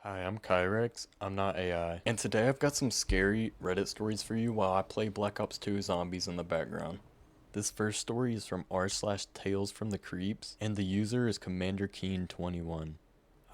Hi, I'm Kyrex. I'm not AI. And today I've got some scary Reddit stories for you while I play Black Ops 2 Zombies in the background. This first story is from r/Tales from the Creeps, and the user is Commander Keen 21.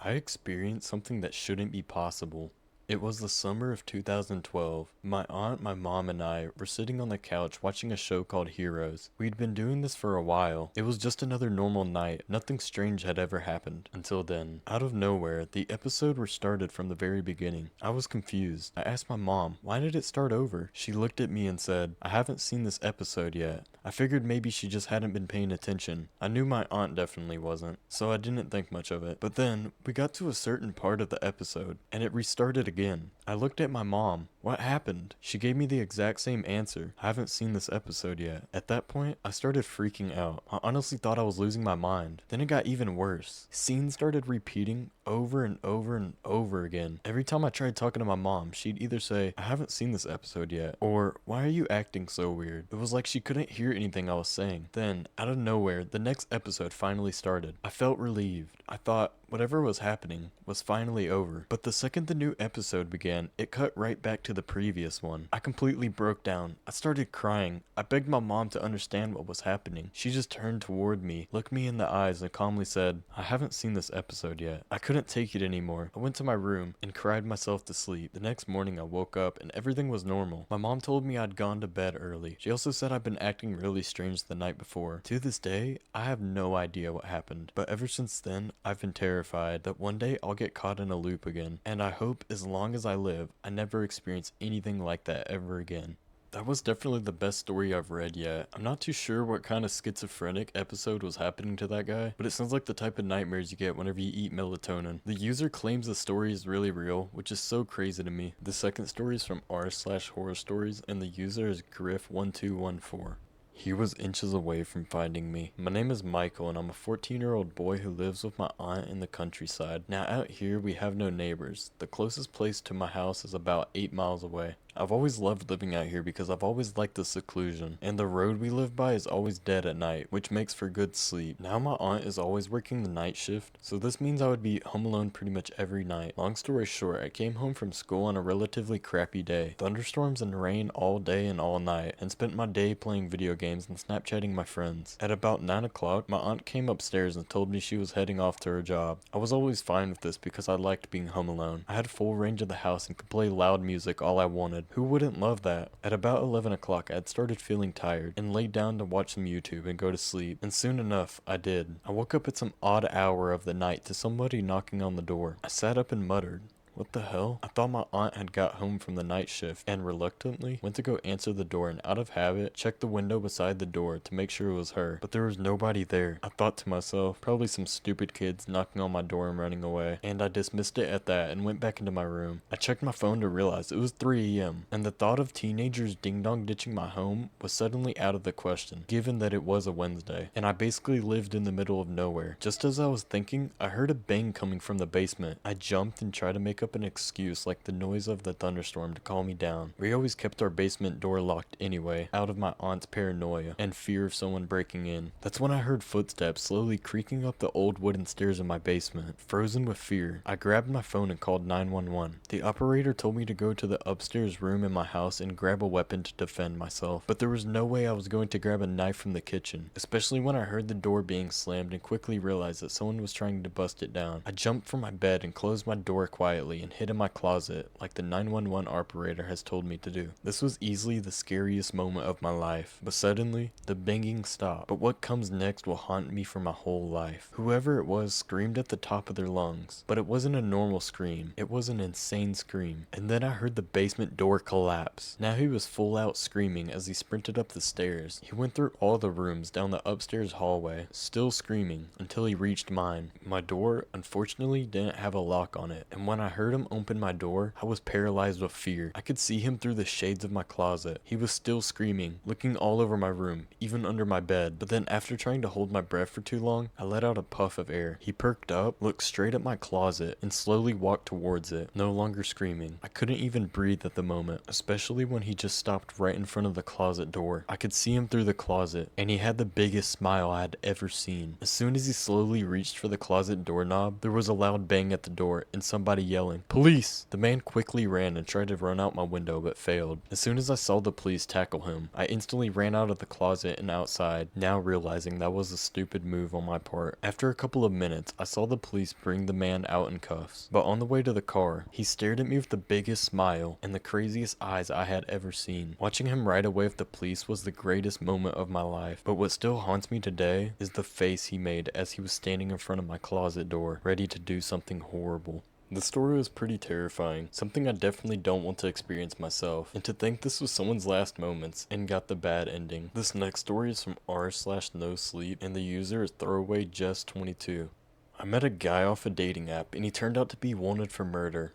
I experienced something that shouldn't be possible. It was the summer of 2012. My aunt, my mom, and I were sitting on the couch watching a show called Heroes. We'd been doing this for a while. It was just another normal night. Nothing strange had ever happened. Until then, out of nowhere, the episode restarted from the very beginning. I was confused. I asked my mom, why did it start over? She looked at me and said, I haven't seen this episode yet. I figured maybe she just hadn't been paying attention. I knew my aunt definitely wasn't, so I didn't think much of it. But then, we got to a certain part of the episode, and it restarted again. I looked at my mom. What happened? She gave me the exact same answer. I haven't seen this episode yet. At that point, I started freaking out. I honestly thought I was losing my mind. Then it got even worse. Scenes started repeating over and over and over again. Every time I tried talking to my mom, she'd either say, I haven't seen this episode yet, or why are you acting so weird? It was like she couldn't hear anything I was saying. Then, out of nowhere, the next episode finally started. I felt relieved. I thought, whatever was happening was finally over. But the second the new episode began, it cut right back to the previous one. I completely broke down. I started crying. I begged my mom to understand what was happening. She just turned toward me, looked me in the eyes, and calmly said, I haven't seen this episode yet. I couldn't take it anymore. I went to my room and cried myself to sleep. The next morning I woke up and everything was normal. My mom told me I'd gone to bed early. She also said I'd been acting really strange the night before. To this day, I have no idea what happened. But ever since then, I've been terrified that one day I'll get caught in a loop again. And I hope as long as I live, I never experience anything like that ever again. That was definitely the best story I've read yet. I'm not too sure what kind of schizophrenic episode was happening to that guy, but it sounds like the type of nightmares you get whenever you eat melatonin. The user claims the story is really real, which is so crazy to me. The second story is from r/horror stories, and the user is Griff1214. He was inches away from finding me. My name is Michael and I'm a 14-year-old boy who lives with my aunt in the countryside. Now out here we have no neighbors. The closest place to my house is about 8 miles away. I've always loved living out here because I've always liked the seclusion, and the road we live by is always dead at night, which makes for good sleep. Now my aunt is always working the night shift, so this means I would be home alone pretty much every night. Long story short, I came home from school on a relatively crappy day. Thunderstorms and rain all day and all night, and spent my day playing video games and Snapchatting my friends. At about 9 o'clock, my aunt came upstairs and told me she was heading off to her job. I was always fine with this because I liked being home alone. I had full range of the house and could play loud music all I wanted. Who wouldn't love that? At about 11 o'clock, I had started feeling tired and laid down to watch some YouTube and go to sleep. And soon enough, I did. I woke up at some odd hour of the night to somebody knocking on the door. I sat up and muttered, what the hell? I thought my aunt had got home from the night shift and reluctantly went to go answer the door and out of habit checked the window beside the door to make sure it was her, but there was nobody there. I thought to myself, probably some stupid kids knocking on my door and running away, and I dismissed it at that and went back into my room. I checked my phone to realize it was 3 a.m. and the thought of teenagers ding-dong ditching my home was suddenly out of the question, given that it was a Wednesday, and I basically lived in the middle of nowhere. Just as I was thinking, I heard a bang coming from the basement. I jumped and tried to make up an excuse like the noise of the thunderstorm to calm me down. We always kept our basement door locked anyway, out of my aunt's paranoia and fear of someone breaking in. That's when I heard footsteps slowly creaking up the old wooden stairs in my basement. Frozen with fear, I grabbed my phone and called 911. The operator told me to go to the upstairs room in my house and grab a weapon to defend myself, but there was no way I was going to grab a knife from the kitchen, especially when I heard the door being slammed and quickly realized that someone was trying to bust it down. I jumped from my bed and closed my door quietly and hid in my closet like the 911 operator has told me to do. This was easily the scariest moment of my life, but suddenly the banging stopped. But what comes next will haunt me for my whole life. Whoever it was screamed at the top of their lungs, but it wasn't a normal scream, it was an insane scream. And then I heard the basement door collapse. Now he was full out screaming as he sprinted up the stairs. He went through all the rooms down the upstairs hallway, still screaming, until he reached mine. My door unfortunately didn't have a lock on it, and when I heard him open my door, I was paralyzed with fear. I could see him through the shades of my closet. He was still screaming, looking all over my room, even under my bed. But then after trying to hold my breath for too long, I let out a puff of air. He perked up, looked straight at my closet, and slowly walked towards it, no longer screaming. I couldn't even breathe at the moment, especially when he just stopped right in front of the closet door. I could see him through the closet, and he had the biggest smile I had ever seen. As soon as he slowly reached for the closet doorknob, there was a loud bang at the door and somebody yelling, yelling, "Police!" The man quickly ran and tried to run out my window but failed. As soon as I saw the police tackle him, I instantly ran out of the closet and outside, now realizing that was a stupid move on my part. After a couple of minutes, I saw the police bring the man out in cuffs, but on the way to the car, he stared at me with the biggest smile and the craziest eyes I had ever seen. Watching him ride away with the police was the greatest moment of my life, but what still haunts me today is the face he made as he was standing in front of my closet door, ready to do something horrible. The story was pretty terrifying, something I definitely don't want to experience myself, and to think this was someone's last moments and got the bad ending. This next story is from r/nosleep, and the user is throwawayjess22. I met a guy off a dating app and he turned out to be wanted for murder.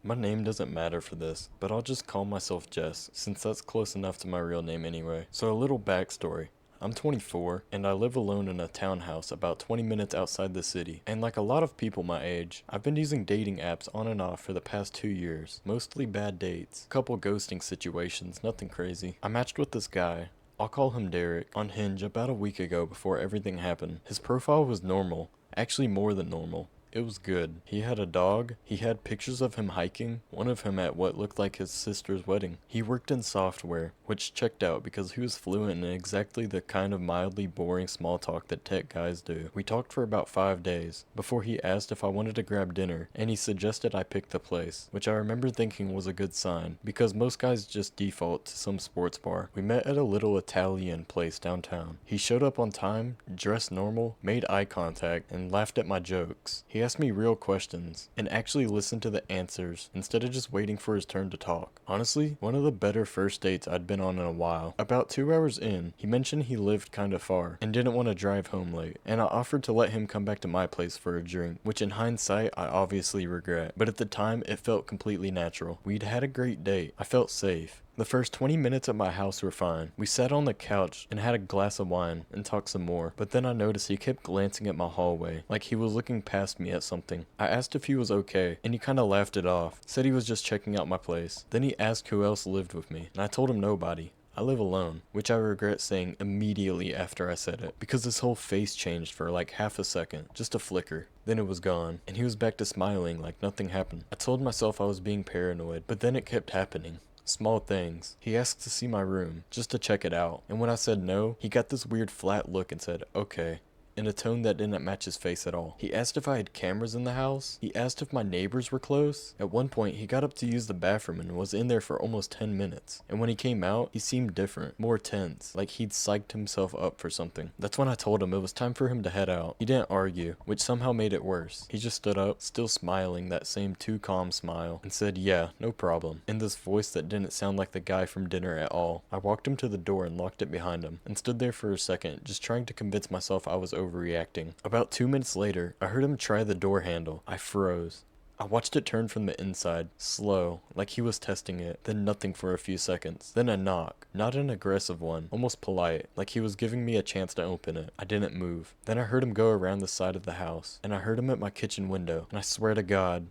My name doesn't matter for this, but I'll just call myself Jess, since that's close enough to my real name anyway. So a little backstory. I'm 24, and I live alone in a townhouse about 20 minutes outside the city. And like a lot of people my age, I've been using dating apps on and off for the past 2 years. Mostly bad dates. Couple ghosting situations, nothing crazy. I matched with this guy. I'll call him Derek, on Hinge about a week ago before everything happened. His profile was normal. Actually more than normal. It was good. He had a dog. He had pictures of him hiking, one of him at what looked like his sister's wedding. He worked in software, which checked out because he was fluent in exactly the kind of mildly boring small talk that tech guys do. We talked for about 5 days, before he asked if I wanted to grab dinner, and he suggested I pick the place, which I remember thinking was a good sign, because most guys just default to some sports bar. We met at a little Italian place downtown. He showed up on time, dressed normal, made eye contact, and laughed at my jokes. He asked me real questions, and actually listened to the answers, instead of just waiting for his turn to talk. Honestly, one of the better first dates I'd been on in a while. About 2 hours in, he mentioned he lived kinda far, and didn't want to drive home late, and I offered to let him come back to my place for a drink, which in hindsight I obviously regret, but at the time it felt completely natural. We'd had a great date. I felt safe. The first 20 minutes at my house were fine. We sat on the couch and had a glass of wine and talked some more, but then I noticed he kept glancing at my hallway, like he was looking past me at something. I asked if he was okay, and he kinda laughed it off, said he was just checking out my place. Then he asked who else lived with me, and I told him nobody. I live alone, which I regret saying immediately after I said it, because his whole face changed for like half a second, just a flicker. Then it was gone, and he was back to smiling like nothing happened. I told myself I was being paranoid, but then it kept happening. Small things. He asked to see my room, just to check it out, and when I said no, he got this weird flat look and said, "Okay," in a tone that didn't match his face at all. He asked if I had cameras in the house. He asked if my neighbors were close. At one point, he got up to use the bathroom and was in there for almost 10 minutes. And when he came out, he seemed different, more tense, like he'd psyched himself up for something. That's when I told him it was time for him to head out. He didn't argue, which somehow made it worse. He just stood up, still smiling that same too calm smile, and said, "Yeah, no problem," in this voice that didn't sound like the guy from dinner at all. I walked him to the door and locked it behind him, and stood there for a second, just trying to convince myself I was overreacting. About 2 minutes later, I heard him try the door handle. I froze. I watched it turn from the inside, slow, like he was testing it, then nothing for a few seconds. Then a knock, not an aggressive one, almost polite, like he was giving me a chance to open it. I didn't move. Then I heard him go around the side of the house, and I heard him at my kitchen window, and I swear to God,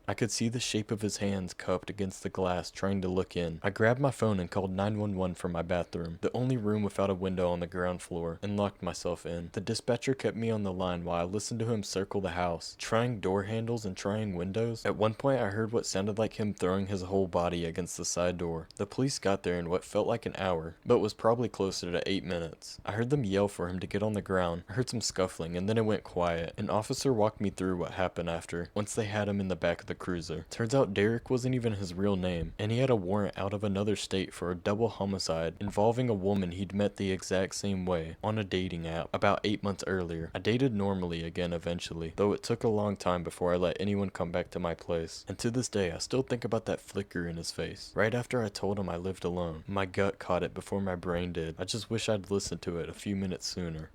I could see the shape of his hands cupped against the glass trying to look in. I grabbed my phone and called 911 from my bathroom, the only room without a window on the ground floor, and locked myself in. The dispatcher kept me on the line while I listened to him circle the house, trying door handles and trying windows. At one point I heard what sounded like him throwing his whole body against the side door. The police got there in what felt like an hour, but was probably closer to 8 minutes. I heard them yell for him to get on the ground. I heard some scuffling, and then it went quiet. An officer walked me through what happened after, once they had him in the back of the cruiser. Turns out Derek wasn't even his real name, and he had a warrant out of another state for a double homicide involving a woman he'd met the exact same way on a dating app about 8 months earlier. I dated normally again eventually, though it took a long time before I let anyone come back to my place. And to this day, I still think about that flicker in his face. Right after I told him I lived alone, my gut caught it before my brain did. I just wish I'd listened to it a few minutes sooner.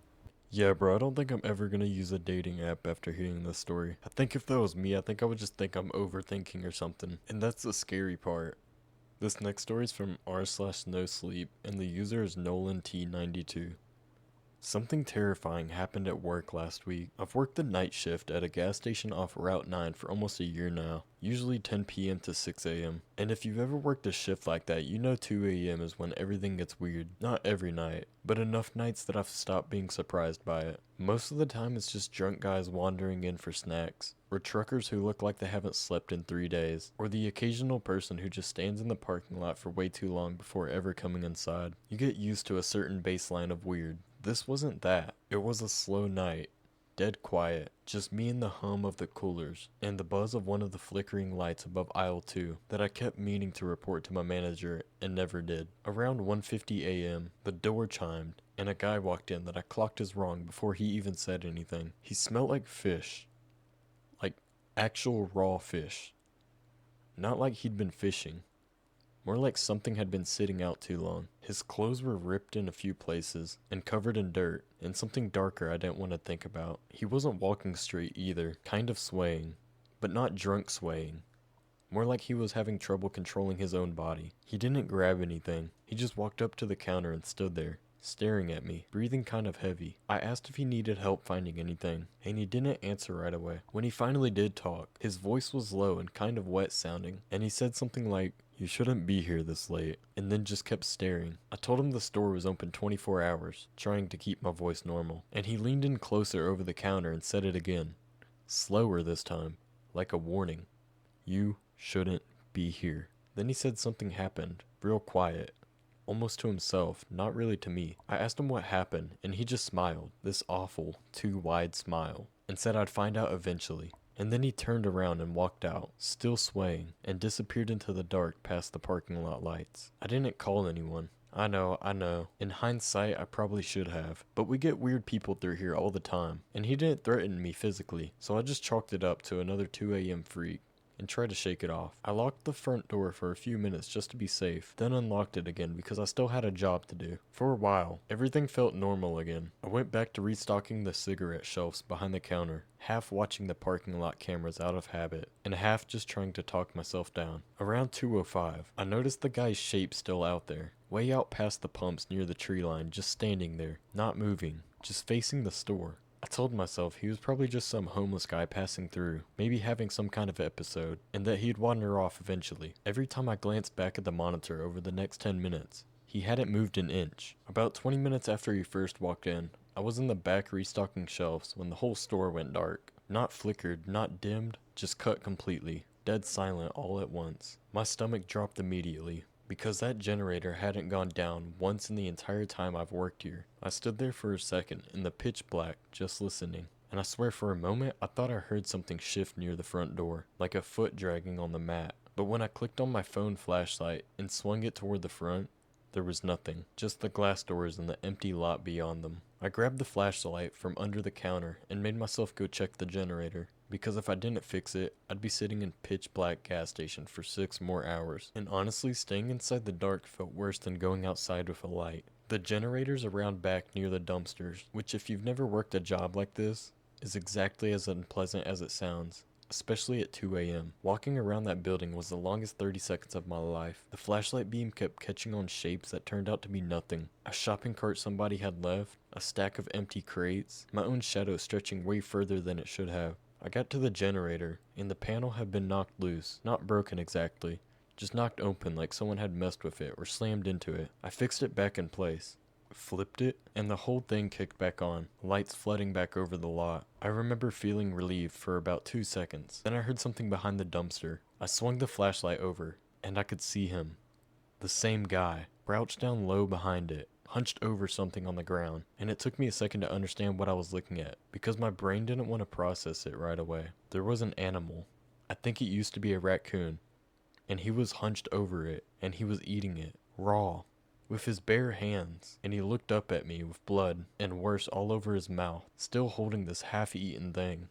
Yeah, bro, I don't think I'm ever gonna use a dating app after hearing this story. I think if that was me, I think I would just think I'm overthinking or something. And that's the scary part. This next story is from r/nosleep, and the user is NolanT92. Something terrifying happened at work last week. I've worked the night shift at a gas station off Route 9 for almost a year now, usually 10 p.m. to 6 a.m. And if you've ever worked a shift like that, you know 2 a.m. is when everything gets weird. Not every night, but enough nights that I've stopped being surprised by it. Most of the time it's just drunk guys wandering in for snacks, or truckers who look like they haven't slept in 3 days, or the occasional person who just stands in the parking lot for way too long before ever coming inside. You get used to a certain baseline of weird. This wasn't that. It was a slow night. Dead quiet. Just me and the hum of the coolers, and the buzz of one of the flickering lights above aisle 2 that I kept meaning to report to my manager and never did. Around 1:50 a.m., the door chimed, and a guy walked in that I clocked as wrong before he even said anything. He smelled like fish. Like actual raw fish. Not like he'd been fishing. More like something had been sitting out too long. His clothes were ripped in a few places and covered in dirt and something darker I didn't want to think about. He wasn't walking straight either, kind of swaying, but not drunk swaying. More like he was having trouble controlling his own body. He didn't grab anything. He just walked up to the counter and stood there, staring at me, breathing kind of heavy. I asked if he needed help finding anything, and he didn't answer right away. When he finally did talk, his voice was low and kind of wet sounding, and he said something like, "You shouldn't be here this late," and then just kept staring. I told him the store was open 24 hours, trying to keep my voice normal, and he leaned in closer over the counter and said it again, slower this time, like a warning. "You shouldn't be here." Then he said something happened, real quiet, almost to himself, not really to me. I asked him what happened, and he just smiled, this awful, too wide smile, and said I'd find out eventually. And then he turned around and walked out, still swaying, and disappeared into the dark past the parking lot lights. I didn't call anyone. I know. In hindsight, I probably should have. But we get weird people through here all the time, and he didn't threaten me physically, so I just chalked it up to another 2 a.m. freak and tried to shake it off. I locked the front door for a few minutes just to be safe, then unlocked it again because I still had a job to do. For a while, everything felt normal again. I went back to restocking the cigarette shelves behind the counter, half watching the parking lot cameras out of habit, and half just trying to talk myself down. Around 2:05, I noticed the guy's shape still out there, way out past the pumps near the tree line, just standing there, not moving, just facing the store. I told myself he was probably just some homeless guy passing through, maybe having some kind of episode, and that he'd wander off eventually. Every time I glanced back at the monitor over the next 10 minutes, he hadn't moved an inch. About 20 minutes after he first walked in, I was in the back restocking shelves when the whole store went dark. Not flickered, not dimmed, just cut completely, dead silent all at once. My stomach dropped immediately, because that generator hadn't gone down once in the entire time I've worked here. I stood there for a second in the pitch black, just listening, and I swear for a moment I thought I heard something shift near the front door, like a foot dragging on the mat. But when I clicked on my phone flashlight and swung it toward the front, there was nothing, just the glass doors and the empty lot beyond them. I grabbed the flashlight from under the counter and made myself go check the generator, because if I didn't fix it, I'd be sitting in pitch black gas station for 6 more hours. And honestly, staying inside the dark felt worse than going outside with a light. The generator's around back near the dumpsters, which if you've never worked a job like this, is exactly as unpleasant as it sounds. Especially at 2 a.m. Walking around that building was the longest 30 seconds of my life. The flashlight beam kept catching on shapes that turned out to be nothing. A shopping cart somebody had left, a stack of empty crates, my own shadow stretching way further than it should have. I got to the generator, and the panel had been knocked loose. Not broken exactly, just knocked open like someone had messed with it or slammed into it. I fixed it back in place, flipped it, and the whole thing kicked back on, lights flooding back over the lot. I remember feeling relieved for about 2 seconds. Then I heard something behind the dumpster. I swung the flashlight over, and I could see him. The same guy, crouched down low behind it, hunched over something on the ground, and it took me a second to understand what I was looking at, because my brain didn't want to process it right away. There was an animal. I think it used to be a raccoon, and he was hunched over it, and he was eating it, raw, with his bare hands, and he looked up at me with blood and worse all over his mouth, still holding this half-eaten thing,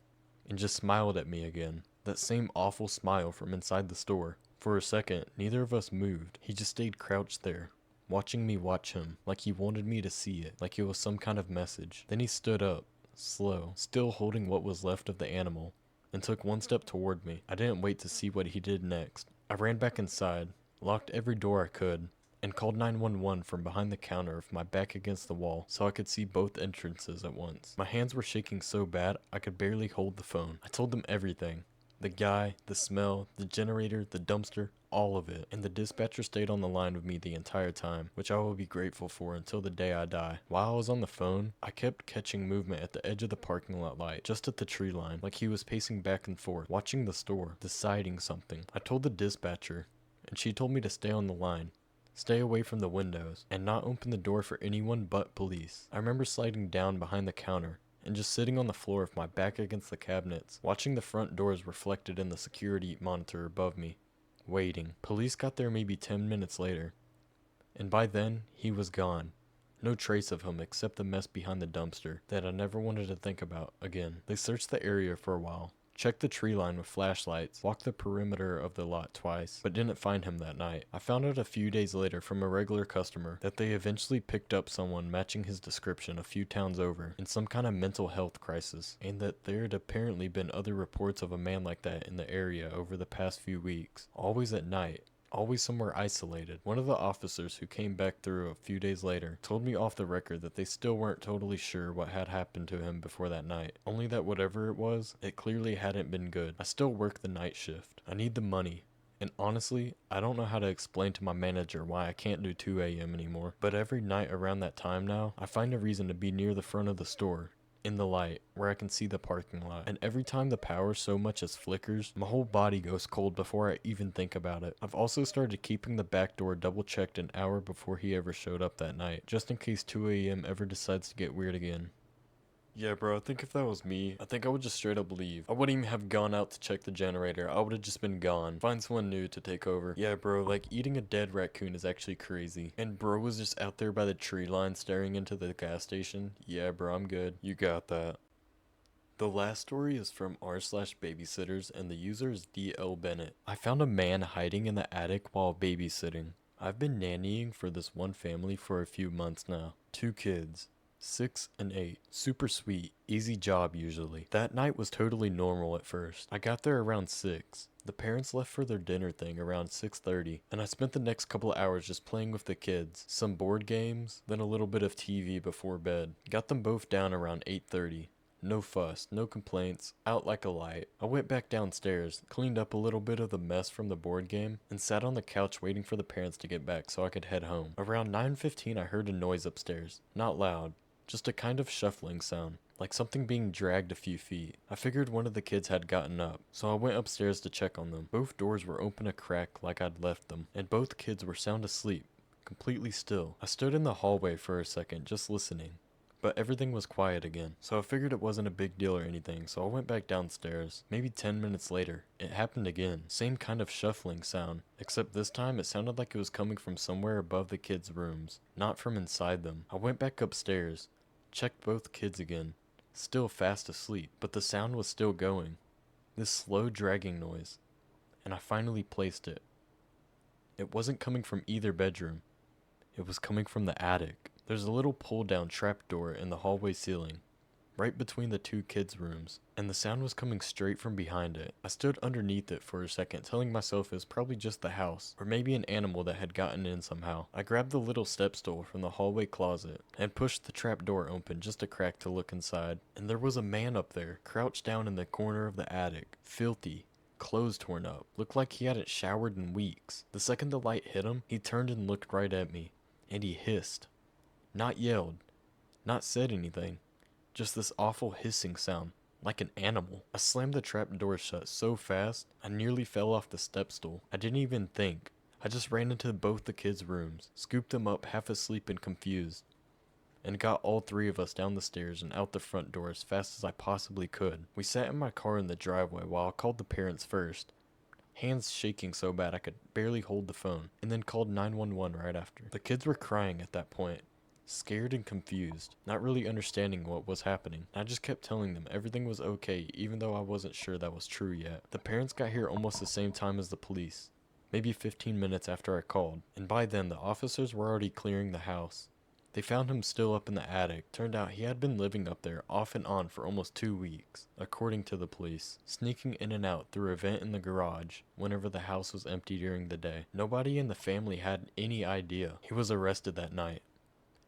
and just smiled at me again. That same awful smile from inside the store. For a second, neither of us moved. He just stayed crouched there, watching me watch him, like he wanted me to see it, like it was some kind of message. Then he stood up, slow, still holding what was left of the animal, and took one step toward me. I didn't wait to see what he did next. I ran back inside, locked every door I could, and called 911 from behind the counter with my back against the wall so I could see both entrances at once. My hands were shaking so bad I could barely hold the phone. I told them everything. The guy, the smell, the generator, the dumpster, all of it. And the dispatcher stayed on the line with me the entire time, which I will be grateful for until the day I die. While I was on the phone, I kept catching movement at the edge of the parking lot light, just at the tree line, like he was pacing back and forth, watching the store, deciding something. I told the dispatcher, and she told me to stay on the line. Stay away from the windows, and not open the door for anyone but police. I remember sliding down behind the counter, and just sitting on the floor with my back against the cabinets, watching the front doors reflected in the security monitor above me, waiting. Police got there maybe 10 minutes later, and by then, he was gone. No trace of him except the mess behind the dumpster that I never wanted to think about again. They searched the area for a while, checked the tree line with flashlights, walked the perimeter of the lot twice, but didn't find him that night. I found out a few days later from a regular customer that they eventually picked up someone matching his description a few towns over in some kind of mental health crisis, and that there had apparently been other reports of a man like that in the area over the past few weeks, always at night. Always somewhere isolated. One of the officers who came back through a few days later told me off the record that they still weren't totally sure what had happened to him before that night. Only that whatever it was, it clearly hadn't been good. I still work the night shift. I need the money. And honestly, I don't know how to explain to my manager why I can't do 2 a.m. anymore. But every night around that time now, I find a reason to be near the front of the store, in the light, where I can see the parking lot. And every time the power so much as flickers, my whole body goes cold before I even think about it. I've also started keeping the back door double checked an hour before he ever showed up that night, just in case 2 a.m. ever decides to get weird again. Yeah, bro, I think if that was me, I think I would just straight up leave. I wouldn't even have gone out to check the generator. I would have just been gone. Find someone new to take over. Yeah, bro, like eating a dead raccoon is actually crazy. And bro was just out there by the tree line staring into the gas station. Yeah, bro, I'm good. You got that. The last story is from r/babysitters and the user is DL Bennett. I found a man hiding in the attic while babysitting. I've been nannying for this one family for a few months now. 2 kids. 6 and 8. Super sweet, easy job usually. That night was totally normal at first. I got there around 6. The parents left for their dinner thing around 6:30, and I spent the next couple of hours just playing with the kids, some board games, then a little bit of TV before bed. Got them both down around 8:30. No fuss, no complaints, out like a light. I went back downstairs, cleaned up a little bit of the mess from the board game, and sat on the couch waiting for the parents to get back so I could head home. Around 9:15 I heard a noise upstairs. Not loud, just a kind of shuffling sound, like something being dragged a few feet. I figured one of the kids had gotten up, so I went upstairs to check on them. Both doors were open a crack like I'd left them, and both kids were sound asleep, completely still. I stood in the hallway for a second, just listening, but everything was quiet again, so I figured it wasn't a big deal or anything, so I went back downstairs. Maybe 10 minutes later, it happened again. Same kind of shuffling sound, except this time it sounded like it was coming from somewhere above the kids' rooms, not from inside them. I went back upstairs, checked both kids again, still fast asleep, but the sound was still going. This slow dragging noise, and I finally placed it. It wasn't coming from either bedroom. It was coming from the attic. There's a little pull-down trapdoor in the hallway ceiling, right between the 2 kids' rooms, and the sound was coming straight from behind it. I stood underneath it for a second, telling myself it was probably just the house, or maybe an animal that had gotten in somehow. I grabbed the little step stool from the hallway closet, and pushed the trapdoor open just a crack to look inside, and there was a man up there, crouched down in the corner of the attic, filthy, clothes torn up, looked like he hadn't showered in weeks. The second the light hit him, he turned and looked right at me, and he hissed. Not yelled, not said anything, just this awful hissing sound, like an animal. I slammed the trap door shut so fast, I nearly fell off the step stool. I didn't even think. I just ran into both the kids' rooms, scooped them up half asleep and confused, and got all 3 of us down the stairs and out the front door as fast as I possibly could. We sat in my car in the driveway while I called the parents first, hands shaking so bad I could barely hold the phone, and then called 911 right after. The kids were crying at that point, scared and confused, not really understanding what was happening. I just kept telling them everything was okay, even though I wasn't sure that was true yet. The parents got here almost the same time as the police, maybe 15 minutes after I called, and by then the officers were already clearing the house. They found him still up in the attic. Turned out he had been living up there off and on for almost 2 weeks, according to the police, sneaking in and out through a vent in the garage whenever the house was empty during the day. Nobody in the family had any idea he was arrested that night.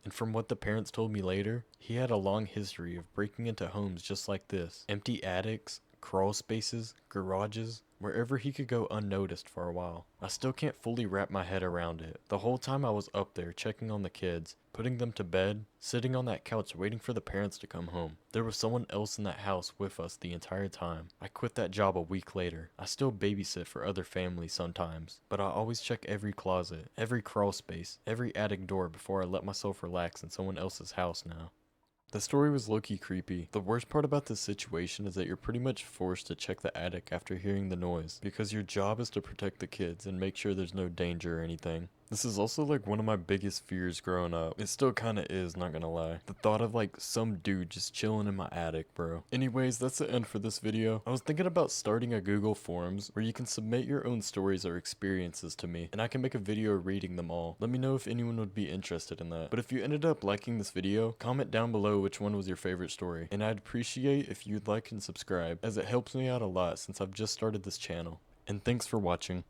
And from what the parents told me later, he had a long history of breaking into homes just like this. Empty attics, crawl spaces, garages, wherever he could go unnoticed for a while. I still can't fully wrap my head around it. The whole time I was up there checking on the kids, putting them to bed, sitting on that couch waiting for the parents to come home. There was someone else in that house with us the entire time. I quit that job a week later. I still babysit for other families sometimes, but I always check every closet, every crawl space, every attic door before I let myself relax in someone else's house now. The story was low-key creepy. The worst part about this situation is that you're pretty much forced to check the attic after hearing the noise, because your job is to protect the kids and make sure there's no danger or anything. This is also like one of my biggest fears growing up. It still kinda is, not gonna lie. The thought of like some dude just chilling in my attic, bro. Anyways, that's the end for this video. I was thinking about starting a Google Forms where you can submit your own stories or experiences to me, and I can make a video reading them all. Let me know if anyone would be interested in that. But if you ended up liking this video, comment down below which one was your favorite story. And I'd appreciate if you'd like and subscribe, as it helps me out a lot since I've just started this channel. And thanks for watching.